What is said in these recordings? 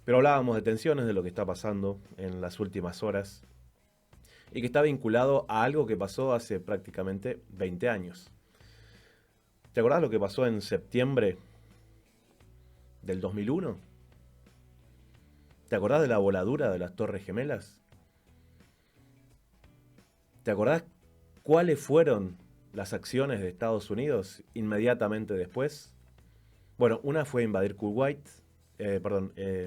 Pero hablábamos de tensiones, de lo que está pasando en las últimas horas y que está vinculado a algo que pasó hace prácticamente 20 años. ¿Te acordás lo que pasó en septiembre del 2001? ¿Te acordás de la voladura de las Torres Gemelas? ¿Te acordás cuáles fueron las acciones de Estados Unidos inmediatamente después? Bueno, una fue invadir Kuwait,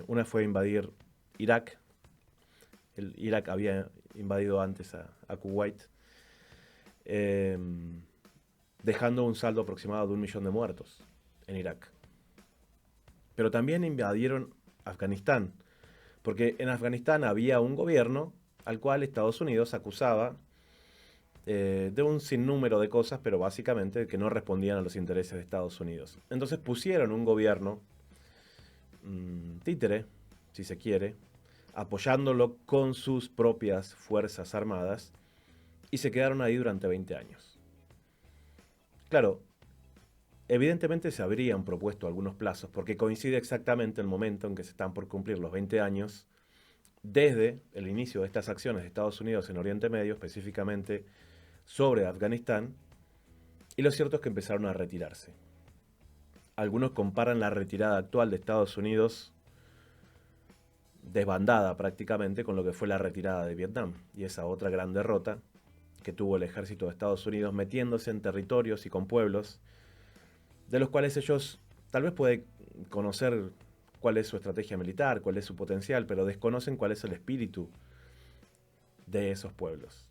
una fue invadir Irak. Irak había invadido antes a Kuwait, eh, dejando un saldo aproximado de 1 millón de muertos en Irak. Pero también invadieron Afganistán, porque en Afganistán había un gobierno al cual Estados Unidos acusaba de un sinnúmero de cosas, pero básicamente que no respondían a los intereses de Estados Unidos. Entonces pusieron un gobierno títere, si se quiere, apoyándolo con sus propias fuerzas armadas, y se quedaron ahí durante 20 años. Claro, evidentemente se habrían propuesto algunos plazos, porque coincide exactamente el momento en que se están por cumplir los 20 años desde el inicio de estas acciones de Estados Unidos en Oriente Medio, específicamente sobre Afganistán, y lo cierto es que empezaron a retirarse. Algunos comparan la retirada actual de Estados Unidos, desbandada prácticamente, con lo que fue la retirada de Vietnam, y esa otra gran derrota que tuvo el ejército de Estados Unidos metiéndose en territorios y con pueblos de los cuales ellos tal vez pueden conocer cuál es su estrategia militar, cuál es su potencial, pero desconocen cuál es el espíritu de esos pueblos.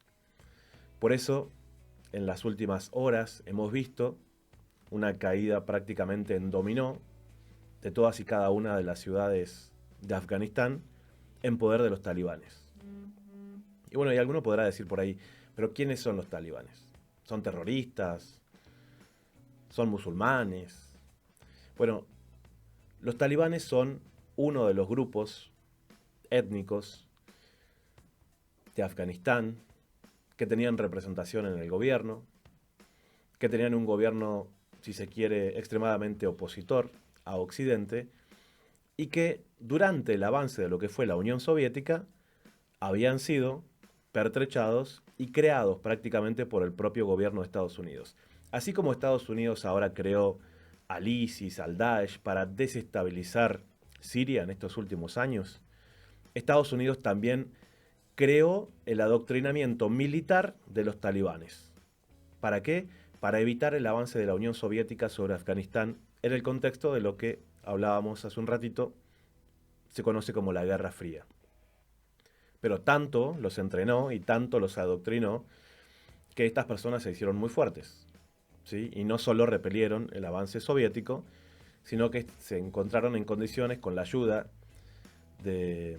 Por eso, en las últimas horas hemos visto una caída prácticamente en dominó de todas y cada una de las ciudades de Afganistán en poder de los talibanes. Y bueno, y alguno podrá decir por ahí, pero ¿quiénes son los talibanes? ¿Son terroristas? ¿Son musulmanes? Bueno, los talibanes son uno de los grupos étnicos de Afganistán que tenían representación en el gobierno, que tenían un gobierno, si se quiere, extremadamente opositor a Occidente, y que durante el avance de lo que fue la Unión Soviética habían sido pertrechados y creados prácticamente por el propio gobierno de Estados Unidos. Así como Estados Unidos ahora creó al ISIS, al Daesh, para desestabilizar Siria en estos últimos años, Estados Unidos también creó el adoctrinamiento militar de los talibanes. ¿Para qué? Para evitar el avance de la Unión Soviética sobre Afganistán en el contexto de lo que hablábamos hace un ratito, se conoce como la Guerra Fría. Pero tanto los entrenó y tanto los adoctrinó que estas personas se hicieron muy fuertes, ¿sí? Y no solo repelieron el avance soviético, sino que se encontraron en condiciones, con la ayuda de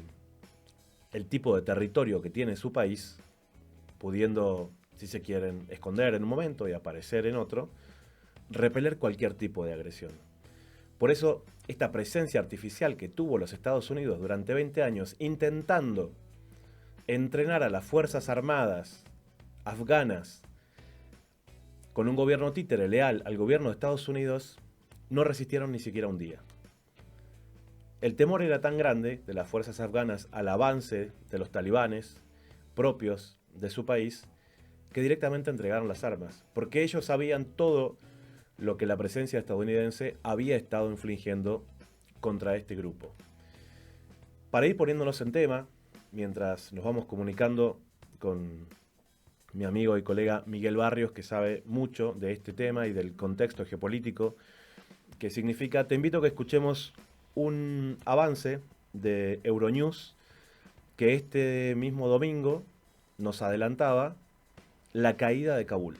el tipo de territorio que tiene su país, pudiendo, si se quieren, esconder en un momento y aparecer en otro, repeler cualquier tipo de agresión. Por eso, esta presencia artificial que tuvo los Estados Unidos durante 20 años intentando entrenar a las Fuerzas Armadas afganas con un gobierno títere leal al gobierno de Estados Unidos, no resistieron ni siquiera un día. El temor era tan grande de las fuerzas afganas al avance de los talibanes propios de su país, que directamente entregaron las armas, porque ellos sabían todo lo que la presencia estadounidense había estado infligiendo contra este grupo. Para ir poniéndonos en tema, mientras nos vamos comunicando con mi amigo y colega Miguel Barrios, que sabe mucho de este tema y del contexto geopolítico que significa, te invito a que escuchemos un avance de Euronews que este mismo domingo nos adelantaba la caída de Kabul.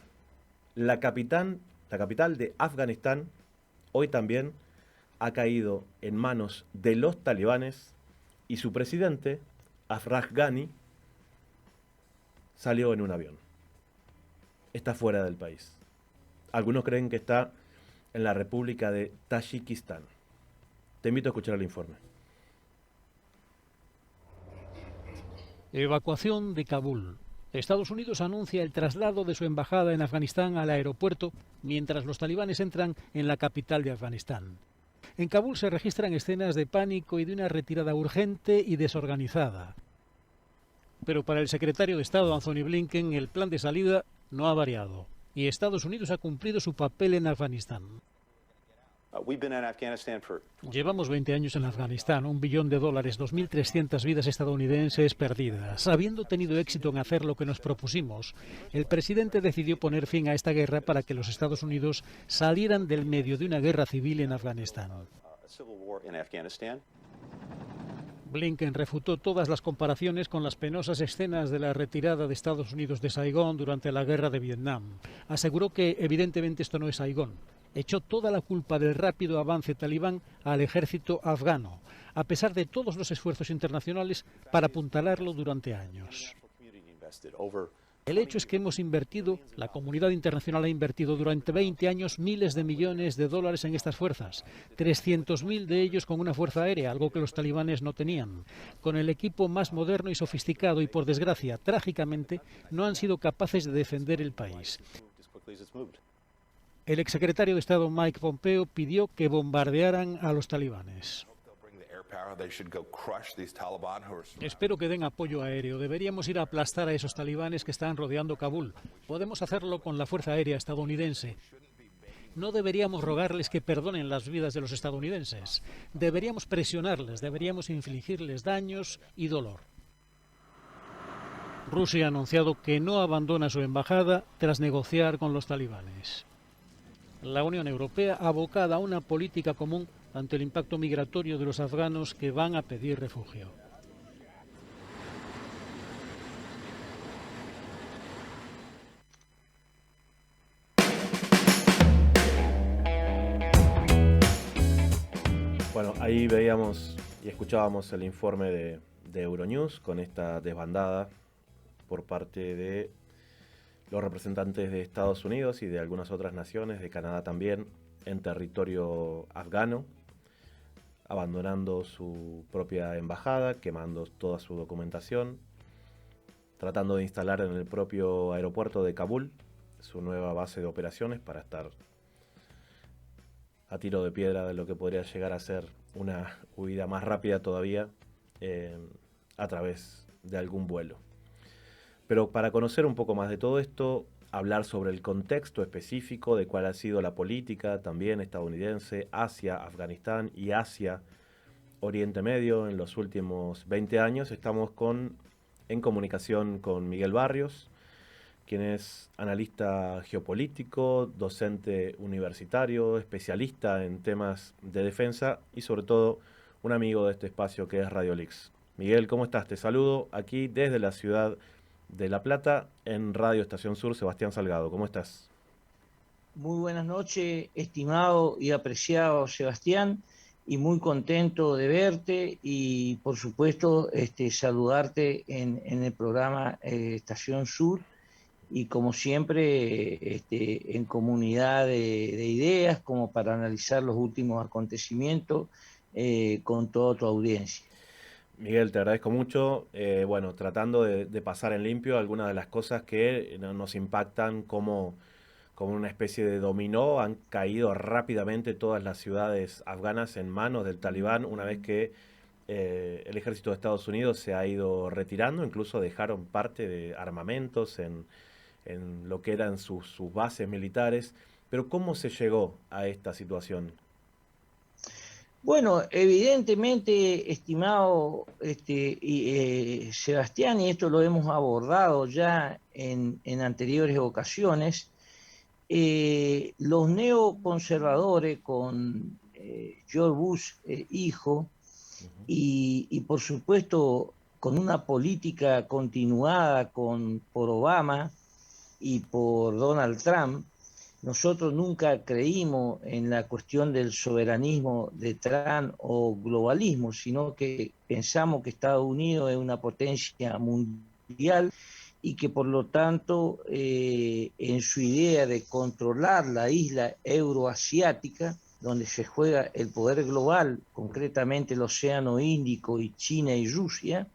La capital de Afganistán hoy también ha caído en manos de los talibanes y su presidente, Ashraf Ghani, salió en un avión. Está fuera del país. Algunos creen que está en la República de Tayikistán. Te invito a escuchar el informe. Evacuación de Kabul. Estados Unidos anuncia el traslado de su embajada en Afganistán al aeropuerto mientras los talibanes entran en la capital de Afganistán. En Kabul se registran escenas de pánico y de una retirada urgente y desorganizada. Pero para el secretario de Estado Anthony Blinken el plan de salida no ha variado y Estados Unidos ha cumplido su papel en Afganistán. Llevamos 20 años en Afganistán, $1 billón, 2.300 vidas estadounidenses perdidas. Habiendo tenido éxito en hacer lo que nos propusimos, el presidente decidió poner fin a esta guerra para que los Estados Unidos salieran del medio de una guerra civil en Afganistán. Blinken refutó todas las comparaciones con las penosas escenas de la retirada de Estados Unidos de Saigón durante la guerra de Vietnam. Aseguró que evidentemente esto no es Saigón. Echó toda la culpa del rápido avance talibán al ejército afgano, a pesar de todos los esfuerzos internacionales para apuntalarlo durante años. El hecho es que la comunidad internacional ha invertido durante 20 años miles de millones de dólares en estas fuerzas, 300.000 de ellos con una fuerza aérea, algo que los talibanes no tenían, con el equipo más moderno y sofisticado y, por desgracia, trágicamente, no han sido capaces de defender el país. El exsecretario de Estado Mike Pompeo pidió que bombardearan a los talibanes. Espero que den apoyo aéreo. Deberíamos ir a aplastar a esos talibanes que están rodeando Kabul. Podemos hacerlo con la Fuerza Aérea estadounidense. No deberíamos rogarles que perdonen las vidas de los estadounidenses. Deberíamos presionarles, deberíamos infligirles daños y dolor. Rusia ha anunciado que no abandona su embajada tras negociar con los talibanes. La Unión Europea abocada a una política común ante el impacto migratorio de los afganos que van a pedir refugio. Bueno, ahí veíamos y escuchábamos el informe de Euronews con esta desbandada por parte de los representantes de Estados Unidos y de algunas otras naciones, de Canadá también, en territorio afgano, abandonando su propia embajada, quemando toda su documentación, tratando de instalar en el propio aeropuerto de Kabul su nueva base de operaciones para estar a tiro de piedra de lo que podría llegar a ser una huida más rápida todavía a través de algún vuelo. Pero para conocer un poco más de todo esto, hablar sobre el contexto específico de cuál ha sido la política también estadounidense hacia Afganistán y hacia Oriente Medio en los últimos 20 años, estamos en comunicación con Miguel Barrios, quien es analista geopolítico, docente universitario, especialista en temas de defensa y sobre todo un amigo de este espacio que es Radiolix. Miguel, ¿cómo estás? Te saludo aquí desde la ciudad de La Plata en Radio Estación Sur. Sebastián Salgado, ¿cómo estás? Muy buenas noches, estimado y apreciado Sebastián, y muy contento de verte y por supuesto saludarte en el programa Estación Sur, y como siempre en comunidad de ideas como para analizar los últimos acontecimientos con toda tu audiencia. Miguel, te agradezco mucho. Bueno, tratando de pasar en limpio algunas de las cosas que nos impactan como una especie de dominó. Han caído rápidamente todas las ciudades afganas en manos del Talibán una vez que el ejército de Estados Unidos se ha ido retirando. Incluso dejaron parte de armamentos en lo que eran sus bases militares. Pero ¿cómo se llegó a esta situación? Bueno, evidentemente, estimado Sebastián, y esto lo hemos abordado ya en anteriores ocasiones, los neoconservadores con George Bush hijo y por supuesto con una política continuada por Obama y por Donald Trump. Nosotros nunca creímos en la cuestión del soberanismo de Trump o globalismo, sino que pensamos que Estados Unidos es una potencia mundial y que por lo tanto en su idea de controlar la isla euroasiática, donde se juega el poder global, concretamente el Océano Índico y China y Rusia,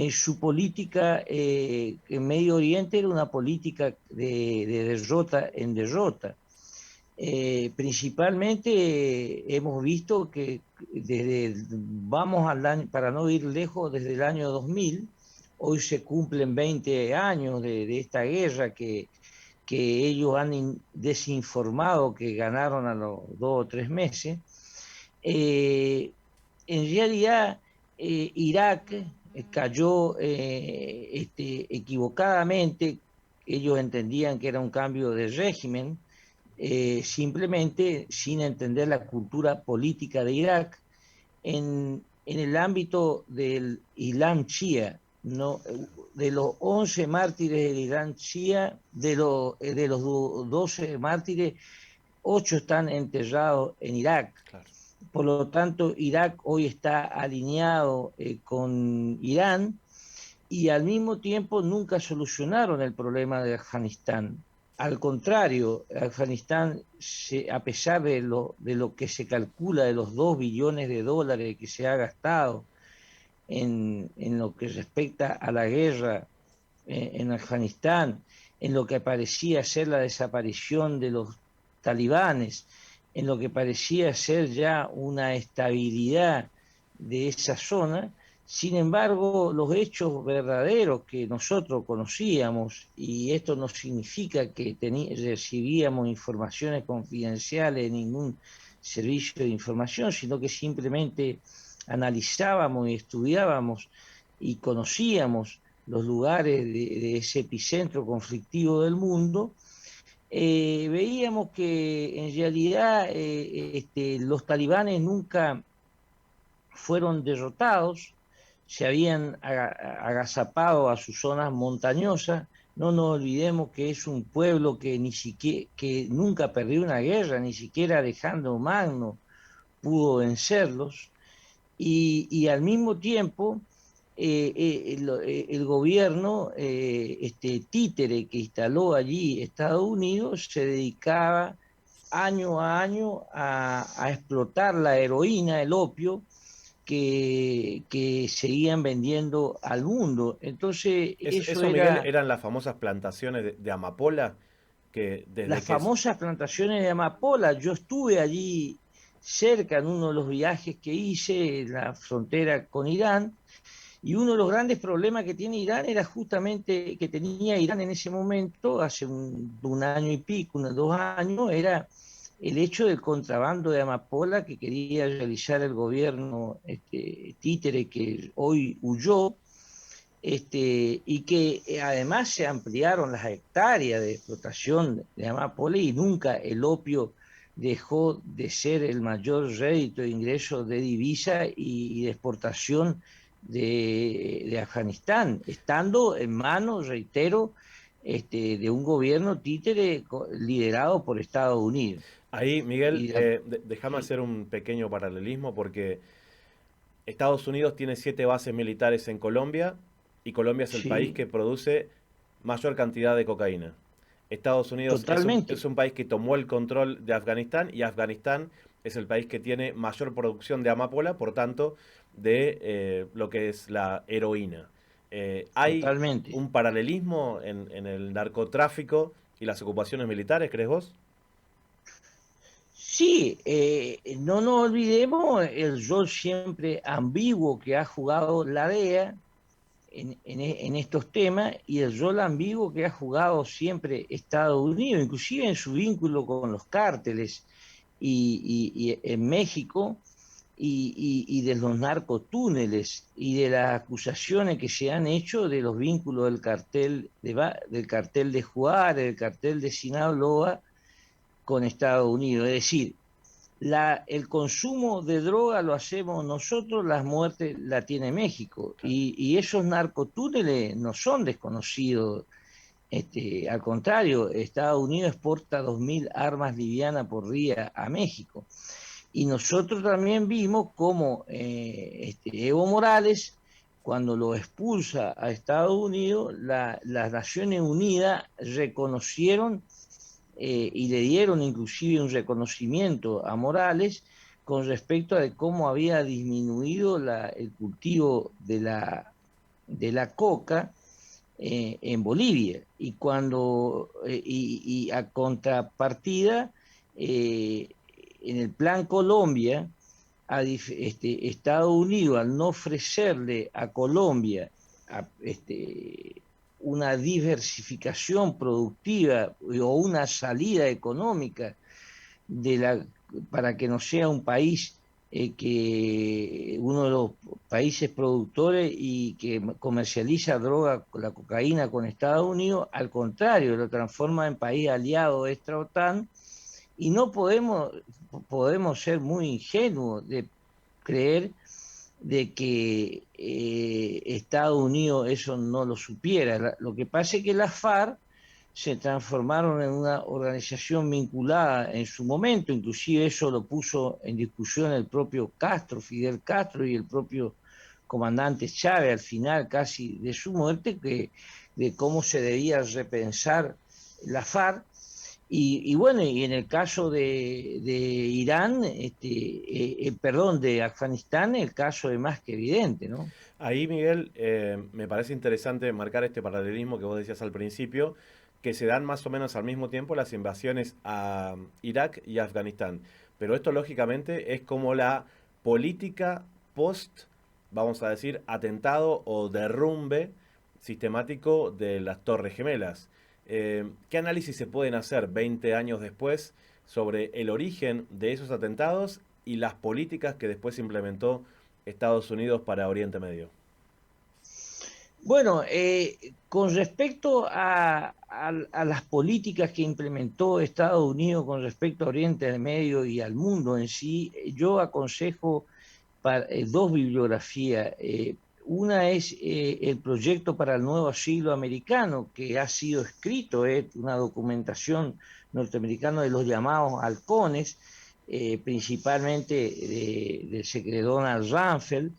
su política en Medio Oriente era una política de derrota en derrota. Principalmente hemos visto que vamos al año, para no ir lejos, desde el año 2000, hoy se cumplen 20 años de esta guerra que ellos han desinformado que ganaron a los 2 o 3 meses. En realidad, Irak cayó equivocadamente. Ellos entendían que era un cambio de régimen, simplemente sin entender la cultura política de Irak en el ámbito del Islam Shia. No, de los 11 mártires del Islam Shia, de los 12 mártires, 8 están enterrados en Irak. Claro. Por lo tanto, Irak hoy está alineado con Irán, y al mismo tiempo nunca solucionaron el problema de Afganistán. Al contrario, Afganistán, a pesar de lo que se calcula de los 2 billones de dólares que se ha gastado en lo que respecta a la guerra en Afganistán, en lo que parecía ser la desaparición de los talibanes, en lo que parecía ser ya una estabilidad de esa zona. Sin embargo, los hechos verdaderos que nosotros conocíamos, y esto no significa que recibíamos informaciones confidenciales de ningún servicio de información, sino que simplemente analizábamos y estudiábamos y conocíamos los lugares de ese epicentro conflictivo del mundo. Veíamos que en realidad los talibanes nunca fueron derrotados, se habían agazapado a sus zonas montañosas. No nos olvidemos que es un pueblo que que nunca perdió una guerra, ni siquiera Alejandro Magno pudo vencerlos, y al mismo tiempo el gobierno títere que instaló allí Estados Unidos se dedicaba año a año a explotar la heroína, el opio, que seguían vendiendo al mundo. Entonces, eso Miguel, era eran las famosas plantaciones de amapola que las desde que... famosas plantaciones de amapola. Yo estuve allí cerca en uno de los viajes que hice en la frontera con Irán, y uno de los grandes problemas que tiene Irán era justamente que tenía Irán en ese momento, hace un año y pico, 2 años, era el hecho del contrabando de amapola que quería realizar el gobierno títere, que hoy huyó, y que además se ampliaron las hectáreas de explotación de amapola, y nunca el opio dejó de ser el mayor rédito de ingresos de divisa y de exportación de Afganistán, estando en manos, reitero, de un gobierno títere liderado por Estados Unidos. Ahí, Miguel, Y, déjame sí, hacer un pequeño paralelismo porque Estados Unidos tiene 7 bases militares en Colombia y Colombia es el país sí, que produce mayor cantidad de cocaína. Estados Unidos es totalmente. un país que tomó el control de Afganistán y Afganistán es el país que tiene mayor producción de amapola, por tanto, de lo que es la heroína. ¿Hay Totalmente. un paralelismo en el narcotráfico y las ocupaciones militares, crees vos? Sí, no nos olvidemos el rol siempre ambiguo que ha jugado la DEA en estos temas, y el rol ambiguo que ha jugado siempre Estados Unidos, inclusive en su vínculo con los cárteles y en México, y de los narcotúneles y de las acusaciones que se han hecho de los vínculos del cartel de Juárez, del cartel de Sinaloa con Estados Unidos. Es decir, el consumo de droga lo hacemos nosotros, las muertes la tiene México, Claro. y esos narcotúneles no son desconocidos. Al contrario, Estados Unidos exporta 2.000 armas livianas por día a México. Y nosotros también vimos cómo Evo Morales, cuando lo expulsa a Estados Unidos, las Naciones Unidas reconocieron y le dieron inclusive un reconocimiento a Morales con respecto a cómo había disminuido el cultivo de la coca en Bolivia. Y a contrapartida, en el plan Colombia, Estados Unidos, al no ofrecerle a Colombia una diversificación productiva o una salida económica para que no sea un país que uno de los países productores y que comercializa droga, la cocaína con Estados Unidos, al contrario, lo transforma en país aliado extra OTAN, y no podemos ser muy ingenuos de creer de que Estados Unidos eso no lo supiera. Lo que pasa es que las FARC se transformaron en una organización vinculada en su momento, inclusive eso lo puso en discusión el propio Castro, Fidel Castro, y el propio comandante Chávez al final casi de su muerte, de cómo se debía repensar la FARC. Y bueno, y en el caso de Irán, perdón, de Afganistán, el caso es más que evidente, ¿no? Ahí, Miguel, me parece interesante marcar este paralelismo que vos decías al principio, que se dan más o menos al mismo tiempo las invasiones a Irak y Afganistán. Pero esto, lógicamente, es como la política post, vamos a decir, atentado o derrumbe sistemático de las Torres Gemelas. ¿Qué análisis se pueden hacer 20 años después sobre el origen de esos atentados y las políticas que después implementó Estados Unidos para Oriente Medio? Bueno, con respecto a las políticas que implementó Estados Unidos con respecto a Oriente Medio y al mundo en sí, yo aconsejo dos bibliografías. Una es el proyecto para el nuevo siglo americano, que ha sido escrito, una documentación norteamericana de los llamados halcones, principalmente del secretario Donald Rumsfeld,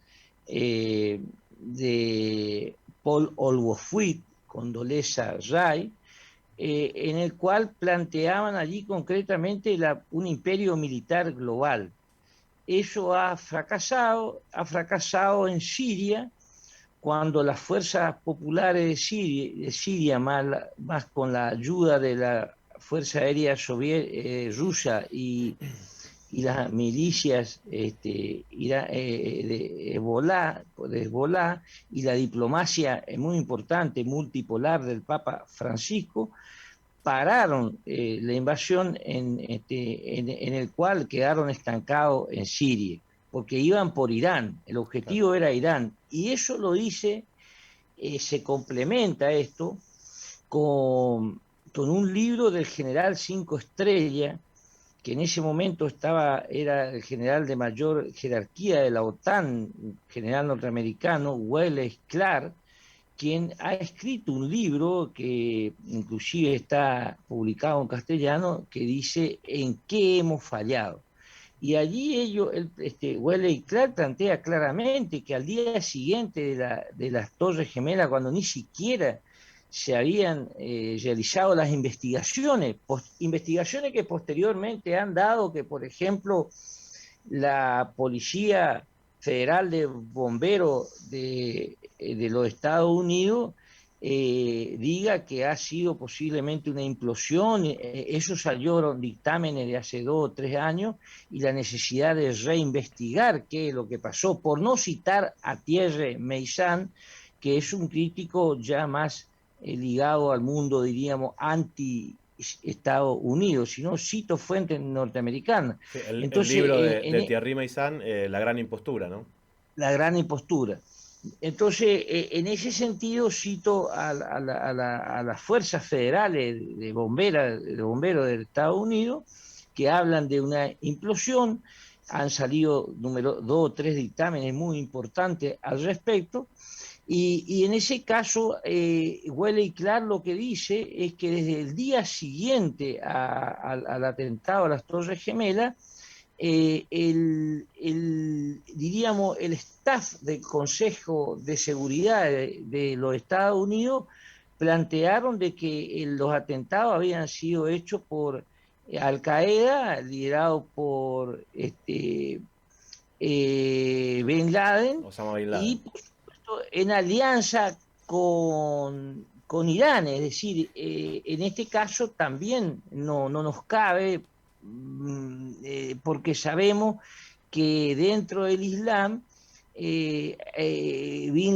de Paul Olwofuit, Condoleezza Rice, en el cual planteaban allí concretamente un imperio militar global. Eso ha fracasado en Siria, cuando las fuerzas populares de Siria más con la ayuda de la Fuerza Aérea rusa y las milicias de Hezbolá y la diplomacia muy importante, multipolar del Papa Francisco, pararon la invasión en el cual quedaron estancados en Siria, porque iban por Irán, el objetivo era Irán, y eso lo dice, se complementa esto con un libro del general Cinco Estrellas, que en ese momento era el general de mayor jerarquía de la OTAN, general norteamericano, Wallace Clark, quien ha escrito un libro que inclusive está publicado en castellano, que dice ¿en qué hemos fallado? Y allí Wallace Clark plantea claramente que al día siguiente de las Torres Gemelas, cuando ni siquiera se habían realizado las investigaciones que posteriormente han dado que, por ejemplo, la Policía Federal de Bomberos de los Estados Unidos diga que ha sido posiblemente una implosión. Eso salieron dictámenes de hace 2 o 3 años, y la necesidad de reinvestigar qué es lo que pasó, por no citar a Thierry Meyssan, que es un crítico ya más ligado al mundo, diríamos, anti-Estados Unidos, sino cito fuentes norteamericanas. Sí, entonces, el libro de Thierry Meyssan, La Gran Impostura, ¿no? La Gran Impostura. Entonces, en ese sentido, cito a las fuerzas federales de bomberos de Estados Unidos, que hablan de una implosión. Han salido 2 o 3 dictámenes muy importantes al respecto. Y en ese caso, Wallace Clark lo que dice es que desde el día siguiente al atentado a las Torres Gemelas, diríamos, el staff del Consejo de Seguridad de los Estados Unidos plantearon de que los atentados habían sido hechos por Al Qaeda, liderado por Bin Laden, Osama Bin Laden, y por supuesto en alianza con Irán. Es decir, en este caso también no nos cabe porque sabemos que dentro del Islam Bin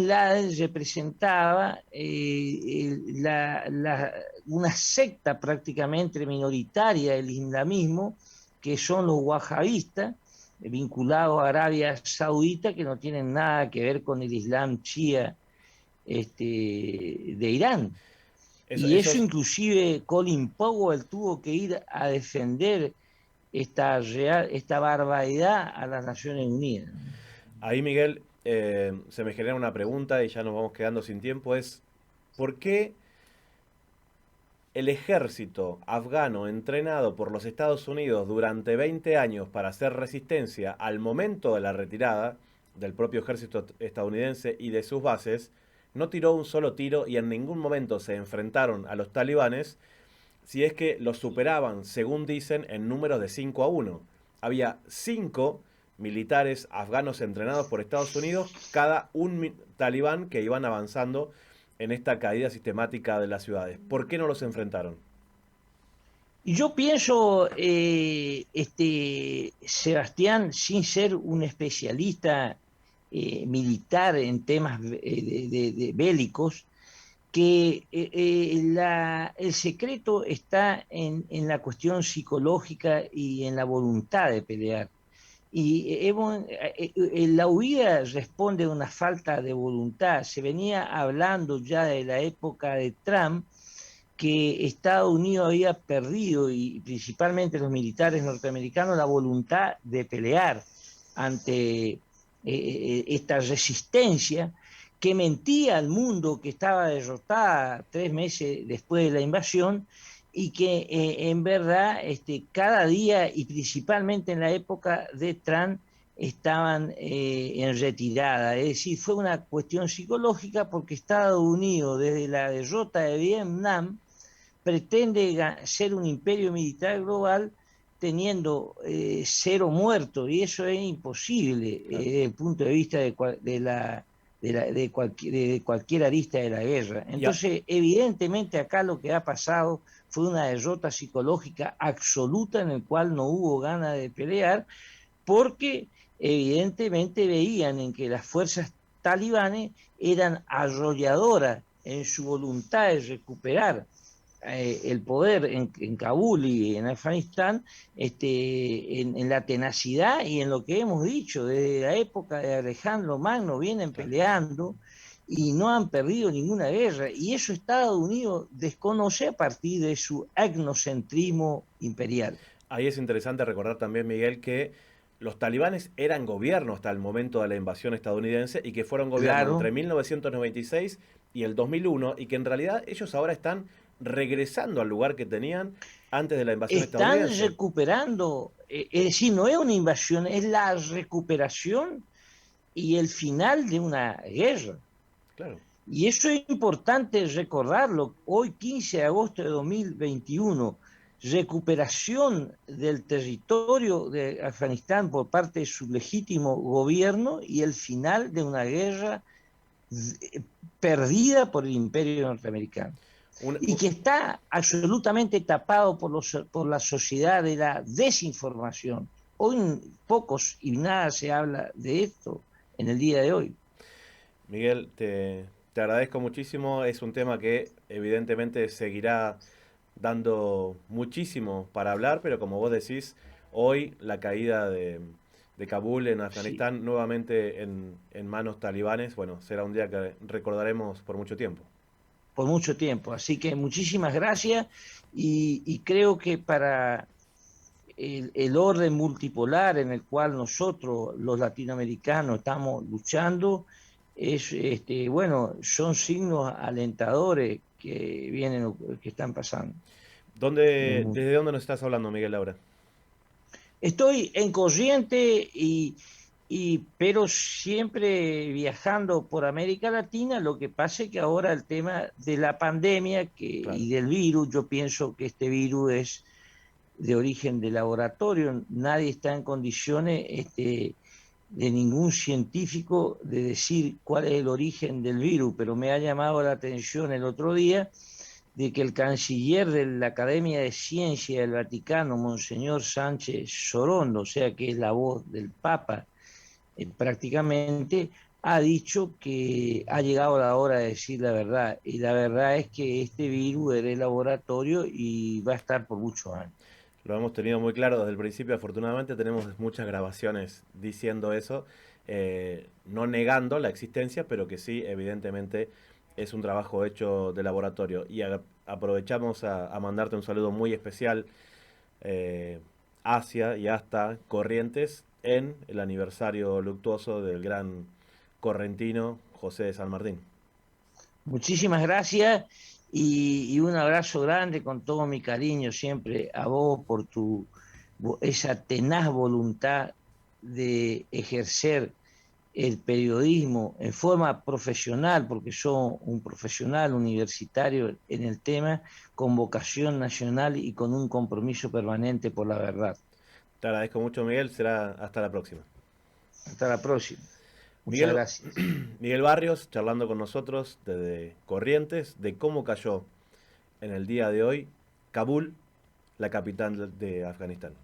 Laden representaba una secta prácticamente minoritaria del islamismo, que son los wahabistas, vinculados a Arabia Saudita, que no tienen nada que ver con el Islam chía de Irán. Y eso inclusive Colin Powell tuvo que ir a defender esta barbaridad a las Naciones Unidas. Ahí, Miguel, se me genera una pregunta y ya nos vamos quedando sin tiempo, es ¿por qué el ejército afgano entrenado por los Estados Unidos durante 20 años para hacer resistencia al momento de la retirada del propio ejército estadounidense y de sus bases, no tiró un solo tiro y en ningún momento se enfrentaron a los talibanes, si es que los superaban, según dicen, en números de 5-1? Había 5 militares afganos entrenados por Estados Unidos, cada un talibán que iban avanzando en esta caída sistemática de las ciudades. ¿Por qué no los enfrentaron? Y yo pienso, Sebastián, sin ser un especialista militar en temas de bélicos, que el secreto está en la cuestión psicológica y en la voluntad de pelear. Y la huida responde a una falta de voluntad. Se venía hablando ya de la época de Trump que Estados Unidos había perdido, y principalmente los militares norteamericanos, la voluntad de pelear ante esta resistencia que mentía al mundo que estaba derrotada 3 meses después de la invasión, y que en verdad cada día, y principalmente en la época de Trump, estaban en retirada. Es decir, fue una cuestión psicológica, porque Estados Unidos, desde la derrota de Vietnam, pretende ser un imperio militar global teniendo 0 muertos, y eso es imposible desde el punto de vista de cualquier arista de la guerra. Entonces, evidentemente acá lo que ha pasado fue una derrota psicológica absoluta, en el cual no hubo ganas de pelear, porque evidentemente veían en que las fuerzas talibanes eran arrolladoras en su voluntad de recuperar el poder en Kabul y en Afganistán, en la tenacidad y en lo que hemos dicho, desde la época de Alejandro Magno vienen peleando y no han perdido ninguna guerra, y eso Estados Unidos desconoce a partir de su etnocentrismo imperial. Ahí es interesante recordar también, Miguel, que los talibanes eran gobierno hasta el momento de la invasión estadounidense, y que fueron gobierno entre 1996 y el 2001, y que en realidad ellos ahora están regresando al lugar que tenían antes de la invasión estadounidense. Están recuperando, es decir, no es una invasión, es la recuperación y el final de una guerra. Claro. Y eso es importante recordarlo. Hoy, 15 de agosto de 2021, recuperación del territorio de Afganistán por parte de su legítimo gobierno, y el final de una guerra perdida por el imperio norteamericano. Y que está absolutamente tapado por la sociedad de la desinformación. Hoy pocos y nada se habla de esto en el día de hoy. Miguel, te agradezco muchísimo. Es un tema que evidentemente seguirá dando muchísimo para hablar, pero como vos decís, hoy la caída de Kabul en Afganistán, nuevamente en manos talibanes, bueno, será un día que recordaremos por mucho tiempo. Por mucho tiempo. Así que muchísimas gracias, y creo que para el orden multipolar en el cual nosotros los latinoamericanos estamos luchando, son signos alentadores que vienen, que están pasando. ¿Desde dónde nos estás hablando, Miguel, ahora? Estoy en Corrientes, pero siempre viajando por América Latina. Lo que pasa es que ahora el tema de la pandemia y del virus, yo pienso que este virus es de origen de laboratorio. Nadie está en condiciones de ningún científico de decir cuál es el origen del virus, pero me ha llamado la atención el otro día de que el canciller de la Academia de Ciencia del Vaticano, Monseñor Sánchez Sorondo, o sea que es la voz del Papa, prácticamente ha dicho que ha llegado la hora de decir la verdad. Y la verdad es que este virus era el laboratorio y va a estar por muchos años. Lo hemos tenido muy claro desde el principio. Afortunadamente tenemos muchas grabaciones diciendo eso, no negando la existencia, pero que sí, evidentemente, es un trabajo hecho de laboratorio. Y aprovechamos a mandarte un saludo muy especial hacia y hasta Corrientes en el aniversario luctuoso del gran correntino José de San Martín. Muchísimas gracias y un abrazo grande con todo mi cariño siempre a vos por esa tenaz voluntad de ejercer el periodismo en forma profesional, porque soy un profesional universitario en el tema, con vocación nacional y con un compromiso permanente por la verdad. Te agradezco mucho, Miguel. Será hasta la próxima. Hasta la próxima. Muchas Miguel, gracias. Miguel Barrios charlando con nosotros desde Corrientes de cómo cayó en el día de hoy Kabul, la capital de Afganistán.